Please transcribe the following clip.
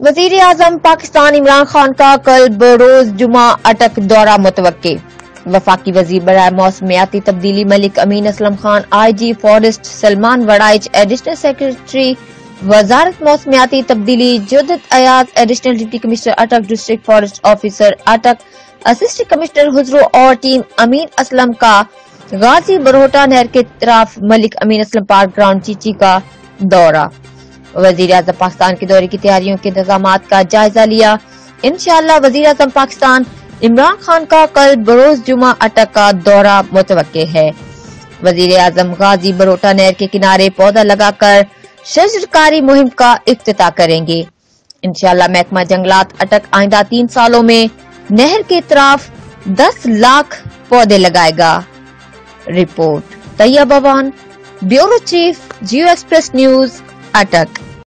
وزیر اعظم پاکستان عمران خان کا کل بروز جمعہ اٹک دورہ متوقع. وفاقی وزیر برائے موسمیاتی تبدیلی Malik Amin Aslam Khan, I G forest Salman Warraich, additional secretary وزارت موسمیاتی تبدیلی Jiddat Ayaz, additional deputy commissioner Attock, district forest officer Attock, assistant commissioner Hazro اور ٹیم امین اسلم کا غازی بروہٹا نہر کے طرف ملک امین اسلم پارک گراؤنڈ چیچی کا دورہ. وزیر اعظم پاکستان کے دورے کی تیاریوں کے انتظامات کا جائزہ لیا. انشاءاللہ وزیر اعظم پاکستان عمران خان کا کل بروز جمعہ اٹک کا دورہ متوقع ہے. وزیر اعظم غازی بروہٹا نہر کے کنارے پودا لگا کر شجرکاری مہم کا افتتاح کریں گے. انشاءاللہ محکمہ جنگلات اٹک آئندہ 3 سالوں میں نہر کے اطراف 10 لاکھ پودے لگائے گا. Report Tayyab Awan, bureau chief, Geo express news, اٹک.